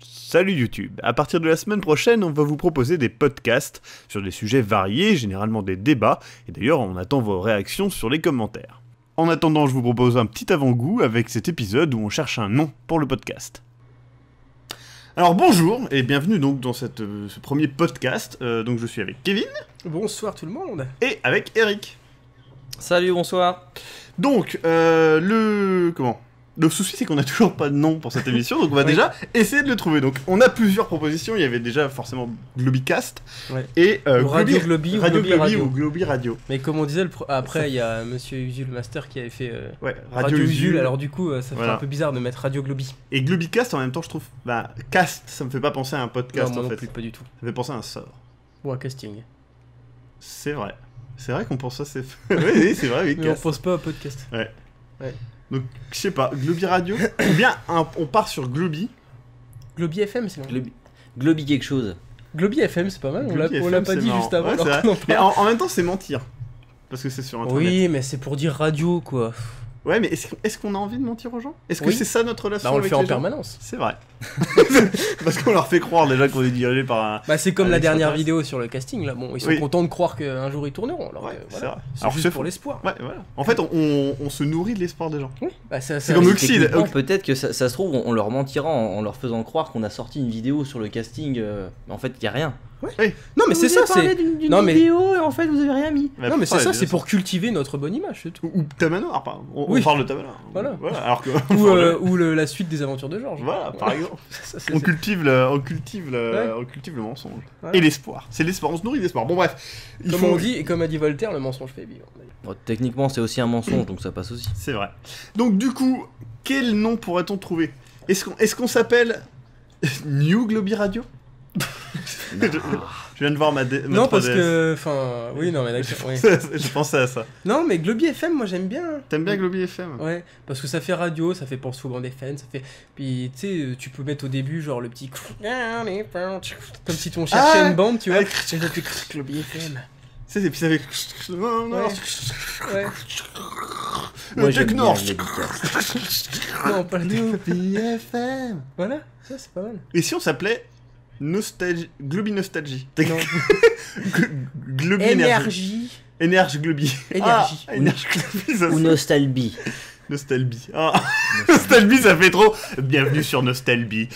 Salut YouTube. À partir de la semaine prochaine, on va vous proposer des podcasts sur des sujets variés, généralement des débats, et d'ailleurs on attend vos réactions sur les commentaires. En attendant, je vous propose un petit avant-goût avec cet épisode où on cherche un nom pour le podcast. Alors bonjour et bienvenue donc dans ce premier podcast. Donc je suis avec Kevin. Bonsoir tout le monde. Et avec Eric. Salut, bonsoir. Donc le souci c'est qu'on a toujours pas de nom pour cette émission, donc on va déjà essayer de le trouver. Donc on a plusieurs propositions, il y avait déjà forcément Globicast et Radio Globi ou Globi Radio. Mais comme on disait, après il y a Monsieur Usul Master qui avait fait Radio Usul, alors du coup ça fait un peu bizarre de mettre Radio Globi. Et Globicast en même temps je trouve, cast ça me fait pas penser à un podcast non, moi en fait. Non plus, pas du tout. Ça me fait penser à un sort. Ou un casting. C'est vrai qu'on pense ça, c'est... oui, c'est vrai, oui. Mais on pense pas à podcast. Ouais. Donc, je sais pas, Globi Radio, ou bien on part sur Globi. Globi FM, c'est bon. Globi quelque chose. Globi FM, c'est pas mal, on l'a pas dit marrant. juste avant. Ouais, mais en même temps, c'est mentir. Parce que c'est sur Internet. Oui, mais c'est pour dire radio, quoi. Ouais, mais est-ce qu'on a envie de mentir aux gens? Est-ce que c'est ça notre relation on le avec fait en les gens? permanence. C'est vrai. Parce qu'on leur fait croire déjà qu'on est dirigé par un... c'est comme la dernière vidéo sur le casting, là. Bon, ils sont contents de croire qu'un jour ils tourneront. Alors, c'est vrai. C'est juste pour l'espoir. Ouais, voilà. En fait, on se nourrit de l'espoir des gens. Oui, c'est comme Oxide. Peut-être que ça se trouve, on leur mentira en leur faisant croire qu'on a sorti une vidéo sur le casting. Mais en fait, il y a rien. Oui. Non mais c'est ça, c'est d'une vidéo et en fait vous avez rien mis. Non mais c'est ça, c'est pour cultiver notre bonne image, c'est tout. Ou Tamanoir, pardon. On parle de Tamanoir. Voilà. Alors que ou la suite des aventures de Georges. Voilà, par exemple. On cultive le mensonge et l'espoir. C'est l'espoir, on se nourrit d'espoir. Bon bref. Comme a dit Voltaire, le mensonge fait vivre. Bon, techniquement c'est aussi un mensonge donc ça passe aussi. C'est vrai. Donc du coup, quel nom pourrait-on trouver? Est-ce qu'on s'appelle New Globi Radio? Je viens de voir ma non, parce que. Enfin. Oui, non, mais d'accord. Oui. Je pensais à ça. Non, mais Globi FM, moi j'aime bien. T'aimes bien Globi FM? Ouais, parce que ça fait radio, ça fait penser au band FM, ça fait. Puis tu sais, tu peux mettre au début genre le petit. Comme si on cherchait une bande, tu vois. Et ça fait Globi FM. Et puis ça fait. Ouais. Moi j'aime bien Non, pas le Globi FM. Voilà, ça c'est pas mal. Et si on s'appelait Globi Nostalgie? Globi Énergie. Énergie Globi. Énergie. Énergie Globi, ça ou Nostalgie. Nostalgie. Nostalgie, ça fait trop. Bienvenue sur Nostalgie,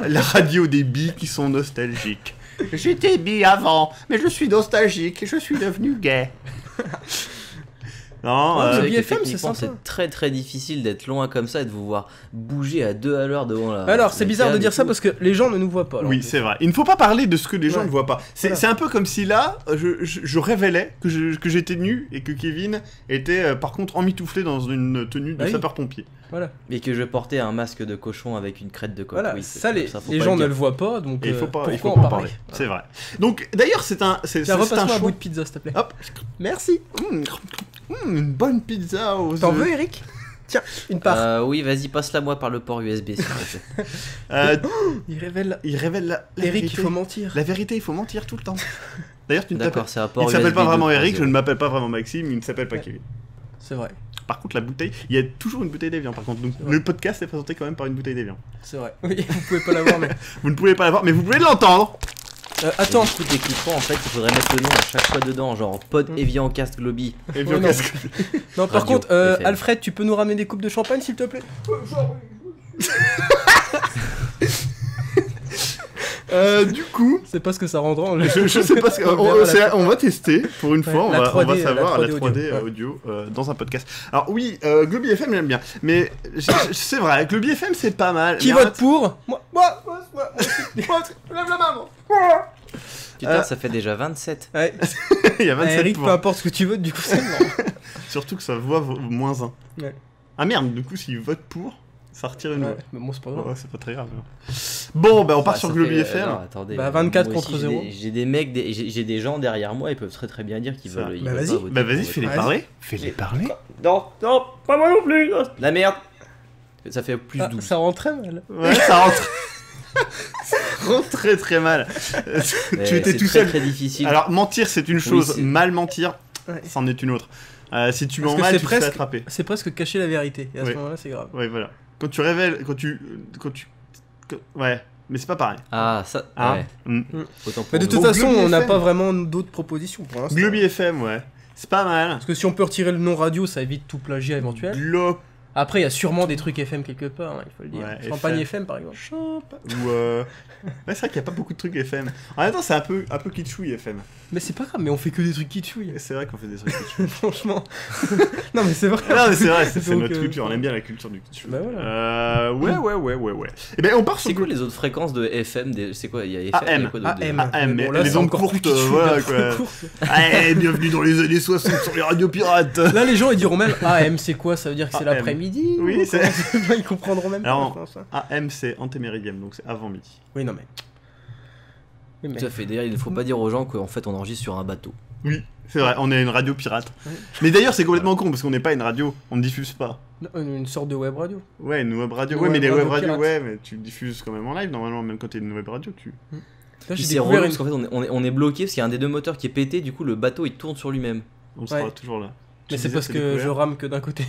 la radio des bi qui sont nostalgiques. J'étais bi avant, mais je suis nostalgique et je suis devenu gay. Non, c'est très très difficile d'être loin comme ça et de vous voir bouger à 2 à l'heure devant la... Alors c'est bizarre de dire ça parce que les gens ne nous voient pas. Oui, c'est vrai. Il ne faut pas parler de ce que les gens ne voient pas. C'est un peu comme si là, je révélais que j'étais nu et que Kevin était par contre emmitouflé dans une tenue de sapeur-pompier. Voilà. Et que je portais un masque de cochon avec une crête de coq. Voilà, oui, ça les gens ne le voient pas, donc il faut pas en parler. C'est vrai. Donc d'ailleurs c'est un repasse-moi un bout de pizza s'il te plaît. Hop. Merci. Une bonne pizza aux... T'en veux, Eric? Tiens, une part. Oui, vas-y, passe-la moi par le port USB s'il te plaît. Il révèle la Eric, vérité. Il faut mentir. La vérité, il faut mentir tout le temps. D'ailleurs, tu ne t'appelles... c'est un port Il ne s'appelle pas vraiment Eric, 2.0. je ne m'appelle pas vraiment Maxime, il ne s'appelle pas Kevin. C'est vrai. Par contre, la bouteille, il y a toujours une bouteille d'Evian par contre. Donc, le podcast est présenté quand même par une bouteille d'Evian. C'est vrai. Oui, vous pouvez pas la voir, mais. Vous ne pouvez pas la voir, mais vous pouvez l'entendre. Attends, du coup, techniquement, en fait, il faudrait mettre le nom à chaque fois dedans, genre Pod Evian Cast Globi. Evian non. Cast. Non, par Radio contre, FM. Alfred, tu peux nous ramener des coupes de champagne s'il te plaît? Du coup, c'est pas ce que ça rendra. je sais pas ce que on va tester pour une fois, on va savoir la 3D audio dans un podcast. Alors oui, Globi FM j'aime bien, mais c'est vrai, Globi FM c'est pas mal. Qui vote pour? Moi, lève la main. Moi. Putain, ça fait déjà 27. Ouais. Il y a 27 Eric, pour. peu importe ce que tu votes, du coup c'est mort. Surtout que ça voit moins 1. Ouais. Ah merde, du coup s'il vote pour, ça retire une voix. Mais bon, c'est pas grave. Ouais, c'est pas très grave. Bon, on part sur Globi FM. Non, attendez, 24 moi contre aussi, 0. J'ai des mecs, j'ai des gens derrière moi, ils peuvent très bien dire qu'ils veulent. Bah vas-y. Bah vas-y, fais-les parler. Fais-les parler. Non, pas moi non plus. La merde. Ça fait plus 12. Ça rend très mal. Ouais, ça rentre. Ça rentre très très mal. Tu étais tout seul. C'est très difficile. Alors mentir c'est une chose, mal mentir, c'en est une autre. Si tu mens mal, tu te fais attraper. C'est presque cacher la vérité. Et à ce moment-là, c'est grave. Ouais, voilà. Quand tu révèles, ouais. mais c'est pas pareil. Ah, ça. Hein Ouais. Mm. Autant pour Mais de nous. toute Bon, façon, Globy on n'a FM. pas vraiment d'autres propositions pour l'instant. Globy FM, ouais. C'est pas mal. Parce que si on peut retirer le nom radio, ça évite tout plagiat éventuel. Glob. Après, il y a sûrement des trucs FM quelque part, hein, il faut le dire. Ouais, Champagne FM. FM par exemple. Ou ouais, c'est vrai qu'il n'y a pas beaucoup de trucs FM. En même temps, c'est un peu kitschouille FM. Mais c'est pas grave, mais on fait que des trucs kitschouilles. C'est vrai qu'on fait des trucs kitschouille. Franchement. Non, mais c'est vrai. Non, mais c'est vrai, c'est Donc, notre culture. On aime bien la culture du kitschouille. Bah voilà. Ouais. Et ben, on part sur C'est quoi les autres fréquences de FM C'est quoi? Il y a FM, il y AM. a quoi d'autre AM. AM, mais Bon, là, les c'est ondes encore plus courtes, kitschouille, voilà, bien quoi. courtes. Allez, bienvenue dans les années 60 sur les radios pirates. Là, les gens ils diront même AM, c'est quoi? Ça veut dire que c'est AM. l'après-midi? Oui, ou c'est- comment Ils comprendront même pas, Alors, je pense. Hein. AM, c'est antéméridienne, donc c'est avant midi. Oui, non, mais. Oui, mais- Tout à fait. D'ailleurs, il ne faut pas dire aux gens qu'en fait on enregistre sur un bateau. Oui, c'est vrai, on est une radio pirate. Ouais. Mais d'ailleurs, c'est complètement con parce qu'on n'est pas une radio, on ne diffuse pas. Non, une sorte de web radio. Ouais, une web radio. Une Ouais, mais web les radio web radios, pirate. ouais, mais tu diffuses quand même en live normalement, même quand t'es une web radio, tu. Là, Puis j'ai c'est découvert relou une... parce qu'en fait on est bloqué parce qu'il y a un des deux moteurs qui est pété, du coup le bateau il tourne sur lui-même. On sera Ouais. toujours là. Mais Tu c'est disais, parce c'est que je découvert. rame que d'un côté.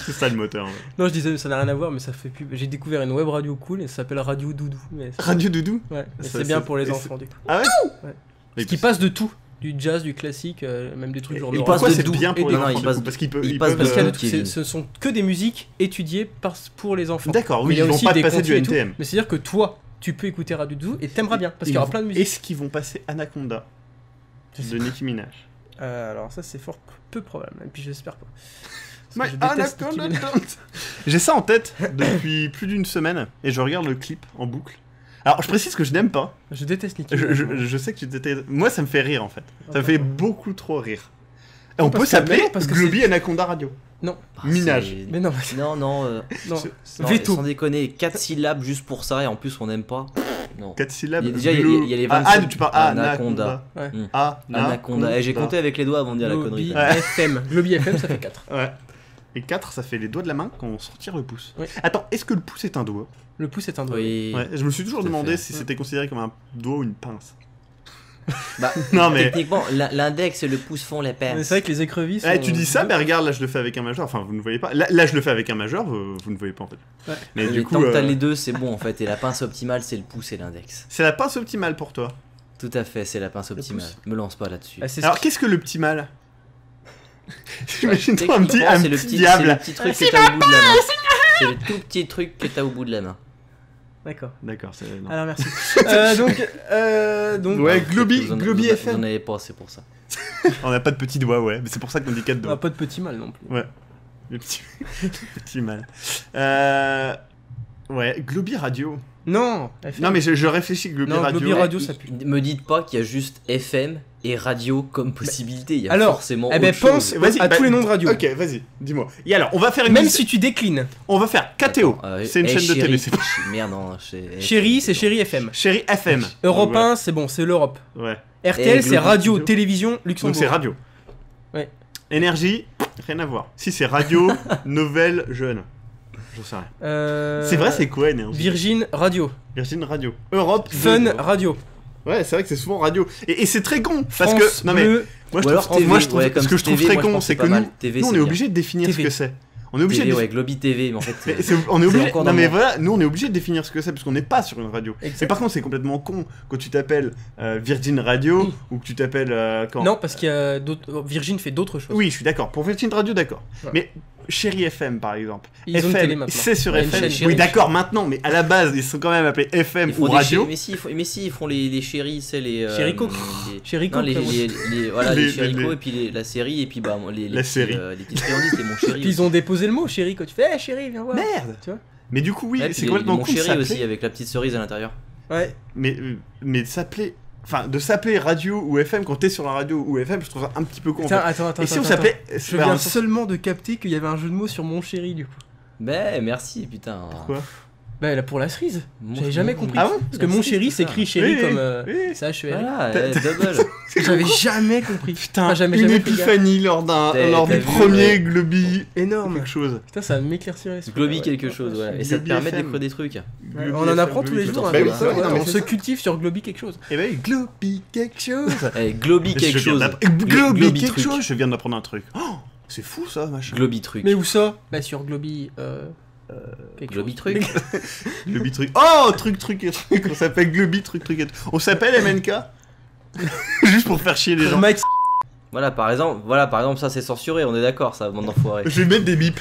C'est ça le moteur. Ouais. Non, je disais, ça n'a rien à voir, mais ça fait pub. J'ai découvert une web radio cool et ça s'appelle Radio Doudou. Mais c'est- Radio Doudou. Ouais, mais Ça, c'est bien c'est- pour les et enfants du coup. Ah ouais. Ouais. Mais Parce qu'il passe de tout. Du jazz, du classique, même des trucs genre Et de passe pourquoi de c'est doux. bien pour Et les non, enfants il du passe- coup parce qu'ils peuvent. il ils passe peuvent, Parce qu'il y a de de- tout, Kevin. ce sont que des musiques étudiées pour les enfants. D'accord, Mais oui, il y a ils vont aussi pas te des passer du contenus et tout. NTM. Mais c'est-à-dire que toi, tu peux écouter Radio Doudou et t'aimeras bien. Parce qu'il y aura plein de musiques. Est-ce qu'ils vont passer Anaconda Je sais de Nicki Minaj? Alors ça, c'est fort peu probable. Et puis j'espère pas. My Parce que je déteste Anaconda Nicki Minaj. dance. J'ai ça en tête depuis plus d'une semaine et je regarde le clip en boucle. Alors, je précise que je n'aime pas. Je déteste Nicki Je, Minaj. je- je sais que tu détestes. Moi, ça me fait rire en fait. Ça me Ah, fait d'accord. beaucoup trop rire. Et on parce peut que- s'appeler mais non, parce que Globy Anaconda Radio. Non, Ah, Minage. c'est- mais non, Non, non, non. non, Veto. sans déconner, 4 syllabes juste pour ça et en plus on n'aime pas. Non. 4 syllabes. Il y a déjà, il y a les Ah, 27 tu parles Anaconda. Anaconda. Ouais. Mm. Anaconda. Et j'ai compté avec les doigts avant de dire la connerie. Globy quand même. FM. Globy FM, ça fait 4. Ouais. Et 4, ça fait les doigts de la main quand on se retire le pouce. Oui. Attends, est-ce que le pouce est un doigt? Le pouce est un doigt. Oui. Ouais, je me suis toujours tout à demandé fait. si c'était considéré comme un doigt ou une pince. Bah, Non, mais- techniquement, l'index et le pouce font les paires. Mais c'est vrai que les écrevisses. Eh, tu dis ça, mais regarde, là je le fais avec un majeur. Enfin, vous ne voyez pas. Là, je le fais avec un majeur, vous ne voyez pas en fait. Ouais. Mais du coup, tant que t'as les deux, c'est bon en fait. Et la pince optimale, c'est le pouce et l'index. c'est la pince optimale pour toi. Tout à fait, c'est la pince optimale. pouce. Me lance pas là-dessus. Ah, c'est ce Alors, qui- qu'est-ce que le petit mal? J'imagine-toi un petit, Techniquement, un c'est le petit petit, diable. c'est le petit truc que t'as au bout de la main. C'est le tout petit truc que t'as au bout de la main. D'accord. D'accord, c'est. non. Alors merci. Donc, Ouais, Globy Vous en- Globy vous en- FM. Vous en avez pas, c'est pour ça. On n'a pas de petits doigts, ouais. Mais c'est pour ça qu'on dit 4 on a doigts. pas de petit mal non plus. Ouais. Le petit, le petit mal. Ouais, Globy Radio. Non. FM. Non, mais je réfléchis, Globy Non, Radio. Globy Radio, Il- ça pue. Me dites pas qu'il y a juste FM et radio comme possibilité. Il y a alors, forcément eh ben, autre chose. pense- Vas-y, à tous les noms de radio. Ok, vas-y, dis-moi. Et alors, on va faire une. Même si tu déclines. On va faire KTO. Attends, C'est une chaîne de télé. C'est pas. Merde, non. c'est- Chérie, c'est Chérie FM. Chérie FM. Europe Donc, 1, c'est bon, c'est l'Europe. Ouais. RTL, c'est Globy Radio, Radio. Télévision, Donc Luxembourg. c'est radio. Ouais. Énergie, rien à voir. Si c'est radio, nouvelle, jeune. J'en sais rien. C'est vrai, c'est quoi Énergie? Virgin Radio. Virgin Radio. Europe. Fun deux. Radio. Ouais, c'est vrai que c'est souvent radio. Et c'est très con. Parce France que. Non mais. Bleu. Moi je Ou alors trouve, TV, moi, je trouve- ouais, comme ce que je trouve TV, très moi, je con, pense c'est que que c'est pas nous, mal. TV, nous on c'est est bien. obligé de définir TV. ce que c'est. On est obligé TV, de ouais, Globy TV, mais en fait. On est obligé. encore Non dans mais mon- voilà, nous on est obligé de définir ce que c'est parce qu'on n'est pas sur une radio. Exact. Mais par contre, c'est complètement con quand tu t'appelles Virgin Radio Oui. ou que tu t'appelles quand. Non, parce qu'il y a d'autres. Virgin fait d'autres choses. Oui, je suis d'accord. Pour Virgin Radio, d'accord. Ouais. Mais Chérie FM par exemple. Ils ont une FM, télé maintenant. c'est sur Ouais, une FM. chaîne Oui, Chérie. d'accord, maintenant, mais à la base, ils sont quand même appelés FM Ils ou font des radio. mais si, ils font les chéris, c'est les. Chéri Coco. les- Chéri Non, Coco. voilà, Les- les chéricots les- et puis la série, et puis bah, les La petits, série. les petites friandises, c'est mon chéri. Puis ils ont déposé le mot Chéri quand tu fais chérie, viens voir. Merde. Tu vois. Mais du coup, oui, Ouais, puis c'est complètement mon con de chéri s'appeler. aussi, avec la petite cerise à l'intérieur. Ouais. Mais de s'appeler. Enfin, de s'appeler radio ou FM quand t'es sur la radio ou FM, je trouve ça un petit peu con. en Attends, fait. attends. Et si on attends. s'appelait. Je viens seulement de capter qu'il y avait un jeu de mots sur mon chéri du coup. Mais merci, putain. Pourquoi Bah là pour la cerise. Mon- J'avais jamais compris. Ah bon Parce que mon chéri s'écrit chéri Oui, comme oui. C-H-E-R. Voilà, double. J'avais jamais compris. Putain, Enfin, jamais une fait gaffe. épiphanie lors T'as du vu, premier ouais. Globy Énorme. quelque chose. Putain, ça va m'éclaircir l'esprit. Globy Ouais. quelque chose, voilà. Et ça te Globy permet de FM. découvrir des trucs. Ouais, on en apprend tous les jours. Bah hein, oui, comme c'est ça, vrai, ouais, non, mais on c'est se ça. cultive sur Globy quelque chose. Et bah, Globy quelque chose. Eh, Globy quelque Je viens chose. d'appre- Globy Globy quelque truc. chose, je viens d'apprendre un truc. Oh, c'est fou ça, machin. Globy truc. Mais où ça Bah sur Globy. Globi truc. Globi truc. Oh, truc. On s'appelle Globi truc. On s'appelle MNK. Juste pour faire chier les gens. Mike, Voilà, par exemple, ça c'est censuré, on est d'accord, ça, bande d'enfoirés. Je vais mettre des bips.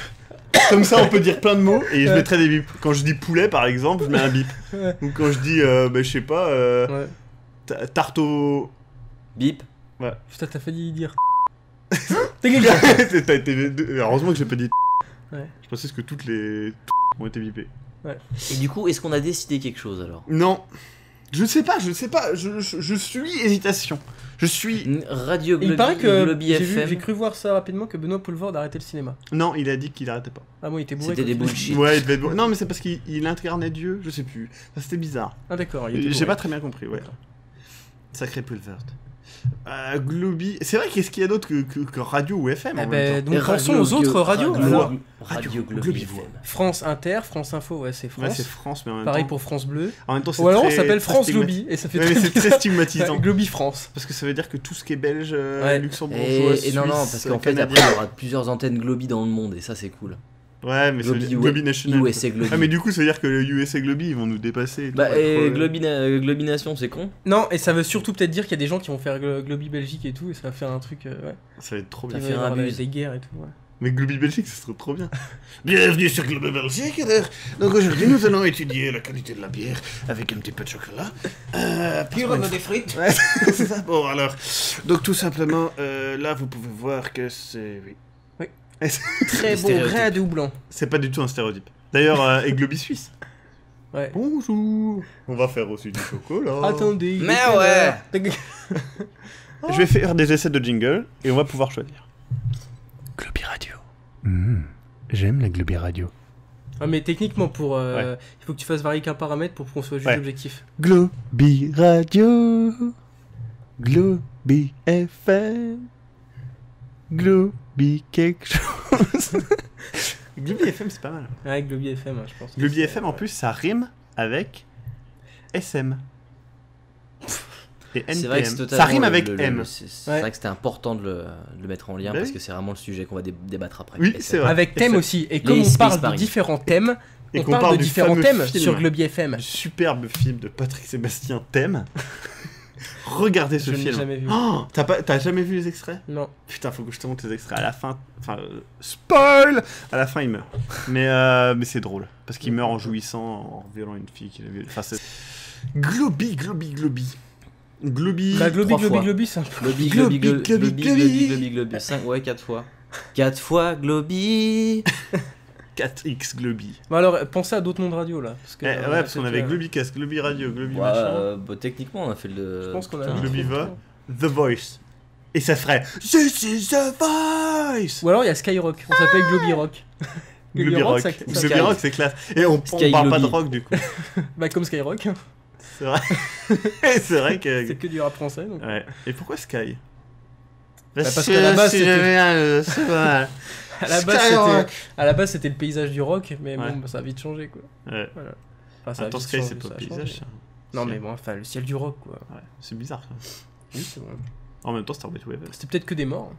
Comme ça, on peut dire plein de mots et je mettrai des bips. Quand je dis poulet, par exemple, je mets un bip. Ouais. Ou quand je dis, je sais pas, ouais. tarte au... Bip. Putain, t'as failli dire. T'as été... Heureusement que j'ai pas dit. Ouais. Je pensais que toutes les ont été bipées. Et du coup, est-ce qu'on a décidé quelque chose alors? Non. Je sais pas. Je suis hésitation. Je suis... Radio Il Globi, paraît que Globi j'ai FM. cru voir ça rapidement que Benoît Poelvoorde a arrêté le cinéma. Non, il a dit qu'il arrêtait pas. Ah bon, il était bourré. C'était des quand il- bullshit. Ouais, il devait être... Non, mais c'est parce qu'il incarnait Dieu, je sais plus. Ça, c'était bizarre. Ah d'accord, il était J'ai bourré. pas très bien compris, ouais. Sacré Poelvoorde. Globi... C'est vrai, qu'est-ce qu'il y a d'autre que radio ou FM en Eh même ben, temps donc pensons aux autres radios. Alors, Radio Globi Globi FM. France Inter, France Info, ouais, c'est Ouais, France. c'est France, mais en même Pareil temps... pour France Bleu. En même temps, c'est Ou alors on très- s'appelle très France stigma- Globi et ça fait Ouais, mais c'est très stigmatisant. Ouais, Globi France. Parce que ça veut dire que tout ce qui est belge, Ouais. luxembourgeois, Et non, suisse, parce qu'en fait, canadien... après, il y aura plusieurs antennes Globi dans le monde et ça, c'est cool. Ouais, mais ça veut Globi, dire Globi National. USA Globi. Ah, mais du coup, ça veut dire que le USA Globi, ils vont nous dépasser. Bah, tout, et être, Globination, c'est con. Non, et ça veut surtout peut-être dire qu'il y a des gens qui vont faire Globi Belgique et tout, et ça va faire un truc. Ouais. Ça va être trop Ça bien. Il va y fait un avoir buzz. des guerres et tout. Ouais. Mais Globi Belgique, ça serait trop bien. Bienvenue sur Globi Belgique. Donc aujourd'hui, nous allons étudier la qualité de la bière avec un petit peu de chocolat. Puis on a des frites. Ouais, c'est ça. Bon, alors. Donc tout simplement, là, vous pouvez voir que c'est. Oui. Oui. Et Très Des beau stéréotypes. red ou blanc. c'est pas du tout un stéréotype. D'ailleurs, et Globi Suisse. Ouais. Bonjour. On va faire aussi du chocolat. Attendez. Mais ouais. Je vais faire des essais de jingle et on va pouvoir choisir. Globi Radio. J'aime la Globi Radio. Ah, mais techniquement, pour. Ouais. Il faut que tu fasses varier qu'un paramètre pour qu'on soit juste Ouais. objectif. Globi Radio. Globi FM. Globi quelque chose. Globi FM, c'est pas mal. Ouais, Globi FM, je pense. Globi FM, en plus, ça rime avec SM. Et NPM. C'est vrai que c'est totalement Ça rime avec le- M. C'est Ouais. vrai que c'était important de le mettre en lien Bah parce oui. que c'est vraiment le sujet qu'on va débattre après. Oui, Et c'est vrai. Avec thème Et aussi. Et comme on Space parle de Marines. différents thèmes, Et on qu'on parle parle de du différents fameux thèmes film. sur Globi FM. Le superbe film de Patrick Sébastien, Thème. Regardez ce Je ne l'ai film. jamais vu. Oh, t'as jamais vu les extraits? Non. Putain, faut que je te montre les extraits. À la fin, enfin, spoil! À la fin, il meurt. Mais c'est drôle. Parce qu'il meurt en jouissant, en violant une fille qu'il a violée. Enfin, c'est... Globi. Globi. Bah, Globi, Trois Globi, fois. Globi, c'est un peu. Globi. 5, ouais, 4 fois. 4 fois Globi. 4X Globi. Bon, alors, pensez à d'autres mondes radio là. Parce que, Ouais, parce qu'on avait c'était- Globicast, Globi Radio, Globi Ouais, machin, bah, techniquement, on a fait le. Je pense qu'on a. Putain. Globi va, The Voice. Et ça ferait This is the Voice! Ou alors il y a Skyrock. On s'appelle Globi Rock. Globi Rock. ça- Globi Sky. Rock, c'est classe. Et on Sky parle pas de Globi. rock du coup. Bah, comme Skyrock. C'est vrai. C'est vrai que. C'est que du rap français. Donc. Ouais. Et pourquoi Sky? parce qu'à la base, c'était- c'est pas mal. À la base, c'était le paysage du rock, mais Ouais. bon, bah, ça a vite changé quoi. Ouais. Enfin, ça a Attends, vite Sky, changé, c'est pas ça a le changé. paysage, ça. Non, mais bon, enfin, le ciel du rock quoi. Ouais, c'est bizarre ça. Oui, c'est vrai. En même temps, Starboy Wave. C'était peut-être que des morts.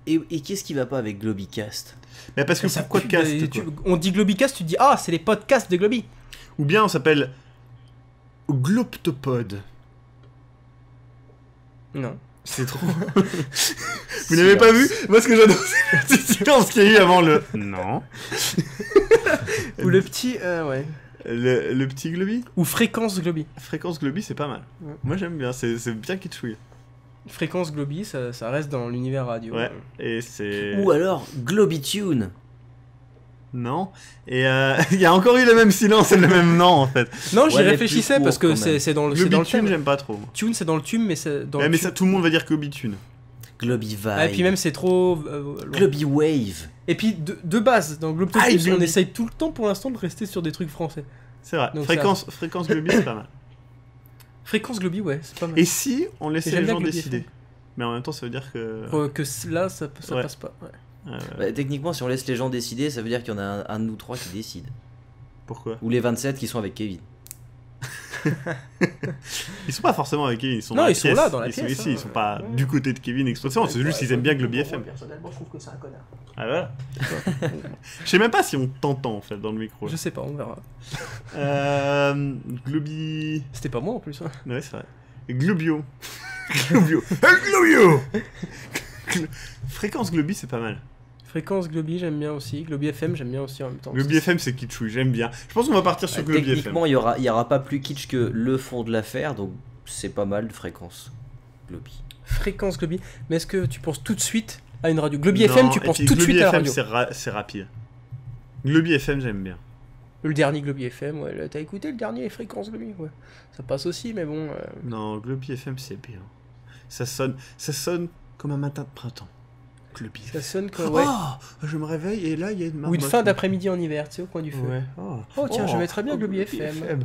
Et qu'est-ce qui va pas avec Globicast? Mais parce que Ça pourquoi pue, cast mais quoi on dit Globicast, tu te dis ah, c'est les podcasts de Globi. Ou bien on s'appelle Gloptopod. Non. C'est trop. Vous n'avez pas vu? Moi, ce que j'adore, c'est le petit silence qu'il y a eu avant le. Non. Ou le petit, ouais. Le petit Globi? Ou fréquence Globi. Fréquence Globi, c'est pas mal. Ouais. Moi, j'aime bien. C'est bien kitschouille. Fréquence Globi, ça reste dans l'univers radio. Ouais. Et c'est. Ou alors Globitune. Non. Et il y a encore eu le même silence et le même non en fait. Non, j'y Ouais, mais réfléchissais plus parce que court, quand même. c'est dans le Globitune, thème. j'aime pas trop. Tune, c'est dans le tune, mais c'est dans Ouais, le mais tune. ça, tout le monde va dire Globitune. Globivibe. Ah, et puis même c'est trop loin. Globiwave. Et puis de base dans Globtopus, Ah, et on Globi. essaye tout le temps pour l'instant de rester sur des trucs français. C'est vrai. Donc Fréquence Globi, c'est pas mal. Fréquence Globi, ouais, c'est pas mal. Et si on laissait j'aime les bien gens Globi décider? FM. Mais en même temps, ça veut dire que. Là, ça Ouais. passe pas. Ouais. Bah, techniquement, si on laisse les gens décider, ça veut dire qu'il y en a un de nous trois qui décide. Pourquoi? Ou les 27 qui sont avec Kevin. Ils sont pas forcément avec Kevin, ils sont Non, dans la ils sont pièce. là, dans la Ils sont pièce, ici, hein. ils sont pas Ouais. du côté de Kevin expressément, c'est juste qu'ils aiment bien Globy FM. Personnellement, je trouve que c'est un connard. Ah voilà. Je sais même pas si on t'entend en fait dans le micro. Je sais pas, on verra. Globy... C'était pas moi en plus. Hein. Ouais, c'est vrai. Globio. Globio. Globio. Fréquence Globy, c'est pas mal. Fréquence Globy, j'aime bien aussi. Globy FM, j'aime bien aussi en même temps. Globy FM, c'est kitschouille, j'aime bien. Je pense qu'on va partir sur Globy FM. Techniquement, il y aura pas plus kitsch que le fond de l'affaire, donc c'est pas mal de fréquence. Globy. Fréquence Globy. Mais est-ce que tu penses tout de suite à une radio Globy Non, FM, tu et penses puis tout de Globy suite à la FM, radio. c'est rapide. Globy FM, j'aime bien. Le dernier Globy FM, ouais. T'as écouté le dernier Fréquence Globy? Ouais. Ça passe aussi, mais bon. Non, Globy FM, c'est bien. Ça sonne comme un matin de printemps. Globy Ça FM. sonne comme. Ouais. Oh, je me réveille et là, il y a une Ou une marmotte. fin d'après-midi en hiver, tu sais, au coin du feu. Ouais. Oh, tiens, je mettrais bien Globy FM. FM.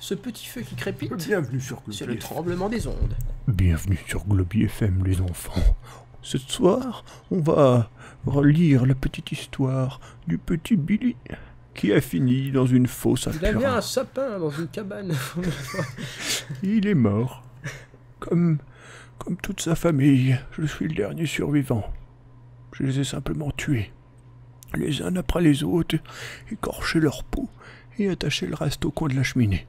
Ce petit feu qui crépite, Bienvenue sur c'est Globy le FM. tremblement des ondes. Bienvenue sur Globy FM, les enfants. Ce soir, on va relire la petite histoire du petit Billy qui a fini dans une fosse à Il avait un Turin. sapin dans une cabane. Il est mort. Comme toute sa famille, je suis le dernier survivant. Je les ai simplement tués. Les uns après les autres, écorché leur peau et attaché le reste au coin de la cheminée.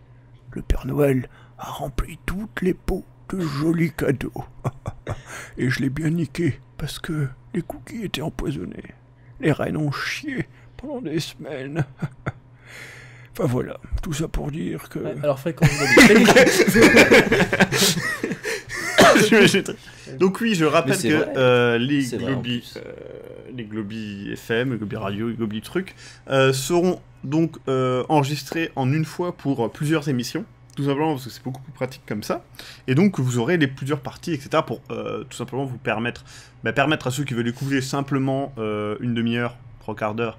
Le Père Noël a rempli toutes les pots de jolis cadeaux. Et je l'ai bien niqué, parce que les cookies étaient empoisonnés. Les rennes ont chié pendant des semaines. Enfin voilà, tout ça pour dire que... Ouais, alors Fréquence Globy. Donc oui, je rappelle Mais c'est que vrai. les C'est vrai, en Globy, plus. les Globy FM, les Globy Radio, les Globy trucs seront donc enregistrés en une fois pour plusieurs émissions. Tout simplement parce que c'est beaucoup plus pratique comme ça. Et donc vous aurez les plusieurs parties, etc. pour tout simplement vous permettre à ceux qui veulent écouter simplement une demi-heure, 3/4 d'heure,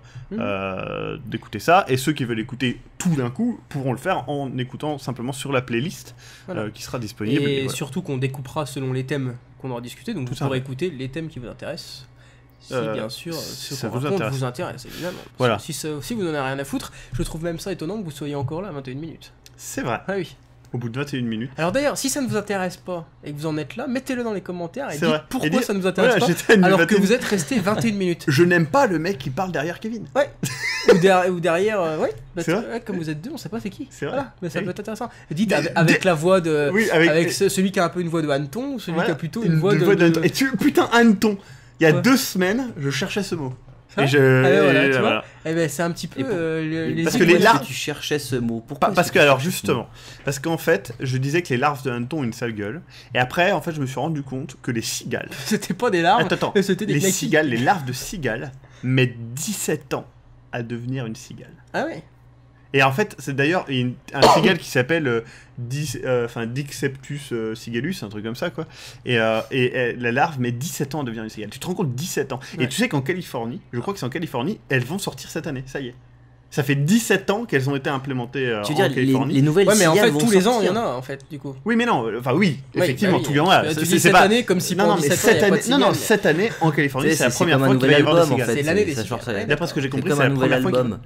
d'écouter ça. Et ceux qui veulent écouter tout d'un coup pourront le faire en écoutant simplement sur la playlist Voilà. qui sera disponible. Et Et voilà. surtout qu'on découpera selon les thèmes qu'on aura discuté, donc Tout vous ça, pourrez ouais. écouter les thèmes qui vous intéressent. Si bien sûr si ce ça qu'on vous raconte intéresse. vous intéresse, évidemment. Voilà. Si vous en avez rien à foutre, je trouve même ça étonnant que vous soyez encore là à 21 minutes. C'est vrai, Ah oui. au bout de 21 minutes. Alors d'ailleurs, si ça ne vous intéresse pas et que vous en êtes là, mettez-le dans les commentaires et C'est dites vrai. pourquoi Et dire, ça ne vous intéresse voilà, pas j'étais à une alors que 21 vous êtes resté 21 minutes. Je n'aime pas le mec qui parle derrière Kevin. ou derrière, ouais, bah, C'est vrai. ouais, comme vous êtes deux, on sait pas c'est qui. C'est vrai. Voilà, mais ça Oui. peut être intéressant. Dites Des- avec la voix de... Oui, Avec celui qui a un peu une voix de Hanneton ou celui Voilà. qui a plutôt une voix de... d'Hanneton. Et putain, Hanneton. Il y a Ouais. 2 semaines, je cherchais ce mot. Ça Et je... Ah, voilà, et tu vois. voilà. Eh ben c'est un petit peu Et pour- les parce que Pourquoi les est-ce larves- tu cherchais ce mot. Pourquoi Parce est-ce que, tu alors, cherches ce mot justement, parce qu'en fait, je disais que les larves de Hanneton ont une sale gueule, et après, en fait, je me suis rendu compte que les cigales... C'était pas des larmes, Attends, mais c'était des les knackis. cigales, les larves de cigales mettent 17 ans à devenir une cigale. Ah ouais. Et en fait, c'est d'ailleurs un cigale qui s'appelle Dixeptus cigallus, un truc comme ça, quoi. Et la larve met 17 ans à devenir une cigale. Tu te rends compte, 17 ans. Ouais. Et tu sais qu'en Californie, je crois que c'est en Californie, elles vont sortir cette année, ça y est. Ça fait 17 ans qu'elles ont été implémentées Tu veux en dire, Californie. les nouvelles Ouais, mais en cigales fait, vont tous les ans, il y sortir. en a, en fait, du coup. Oui, mais non, enfin oui, Oui, effectivement, bah oui, tous les ans là. tu dis cette année comme si non, pendant non, mais 17 ans, il y a pas de non, non, cigales. cette année en Californie, Tu sais, c'est la première comme fois un qu'il va y nouvel avoir des album en cigales. fait. C'est l'année des ça cigales. change ça. Ouais. D'après ce que j'ai compris, comme c'est un la nouvel première fois qu'il- album.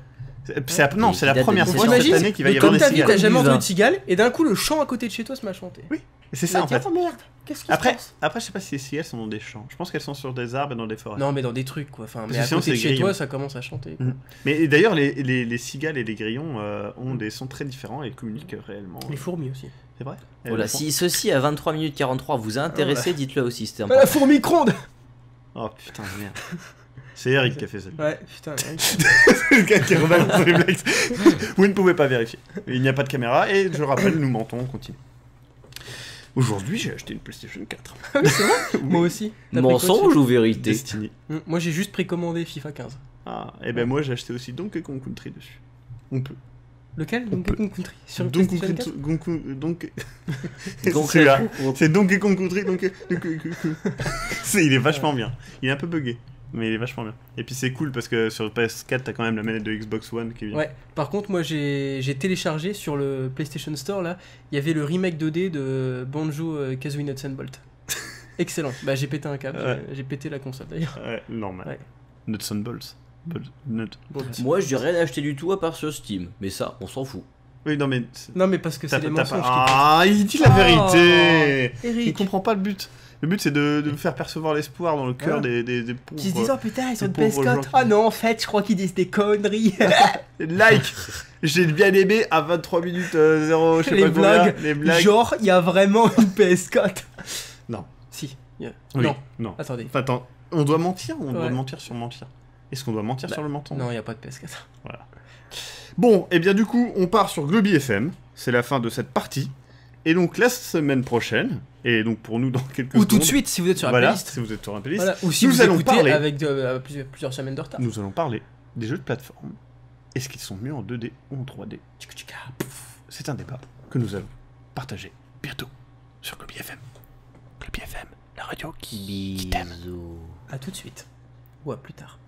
Non, c'est la qui date de première fois 17 ans. cette T'imagines, année qu'il va y de avoir comme des ta vie, t'as cigales. jamais Plus entendu un. de cigale, et d'un coup, le champ à côté de chez toi se met à chanter. Oui, c'est ça en fait. Oh merde, qu'est-ce qui se Après, passe je sais pas si les cigales sont dans des champs. Je pense qu'elles sont sur des arbres et dans des forêts. Non, mais dans des trucs, quoi. Enfin, mais que à sinon, côté de c'est chez grillon. toi, ça commence à chanter. quoi. Mhm. Mais d'ailleurs, les cigales et les grillons ont des sons très différents et communiquent réellement. Les fourmis aussi. C'est vrai. Voilà, si ceci à 23 minutes 43 vous a intéressé, dites-le aussi, c'était Ah, important. la fourmi cronde. Oh putain de merde. C'est Eric qui a fait ça. Ouais, putain. Ouais. C'est le gars qui rebalance les blagues. Vous ne pouvez pas vérifier. Il n'y a pas de caméra et je rappelle, nous mentons, on continue. Aujourd'hui, j'ai acheté une PlayStation 4. Moi aussi. T'as pris quoi Mensonge dessus ou vérité? Destiny. Moi, j'ai juste précommandé FIFA 15. Ah, et ben moi j'ai acheté aussi Donkey Kong Country dessus. On peut. Lequel Donkey Kong Country sur le Donkey PlayStation 4. Kong Donc, C'est celui-là. C'est Donkey Kong Country. Il est vachement bien. Il est un peu buggé, mais il est vachement bien. Et puis c'est cool parce que sur PS4 t'as quand même la manette de Xbox One qui est bien. Ouais, par contre, moi j'ai téléchargé sur le PlayStation Store là, il y avait le remake 2D de Banjo Kazooie Nuts and Bolt. Excellent. Bah j'ai pété un câble, Ouais. j'ai pété la console d'ailleurs. Ouais, normal. Ouais. Nuts and Bolts. Nuts. Moi, je n'ai rien acheté du tout à part sur Steam, mais ça, on s'en fout. Oui, non mais... Non, mais parce que c'est les mensonges qui Ah, il dit la vérité. Eric. Il comprend pas le but. Le but, c'est de faire percevoir l'espoir dans le cœur des pauvres... Qui se disent, oh putain, ils sont de pauvres PS4. gens. Ah non, en fait, je crois qu'ils disent des conneries. Like. J'ai bien aimé à 23 minutes 0, je sais Les pas combien. blagues. Les blagues. Genre, il y a vraiment une PS4. Non. Si. Oui, Non. non. Attendez. Enfin, attends, on doit mentir ou on doit Ouais. mentir sur mentir? Est-ce qu'on doit mentir Bah, sur le menton? Non, il n'y a pas de PS4. Bon, et bien du coup, on part sur Globy FM. C'est la fin de cette partie. Et donc la semaine prochaine, et donc pour nous dans quelques Ou secondes... tout de suite, si vous êtes sur la Voilà, playlist. si vous êtes sur un playlist. Voilà. Ou si Nous vous allons écoutez parler. avec plusieurs semaines de retard. Nous allons parler des jeux de plateforme. Est-ce qu'ils sont mieux en 2D ou en 3D? C'est un débat que nous allons partager bientôt sur Globy FM. Globy FM, la radio qui t'aime. Bisous. À tout de suite. Ou à plus tard.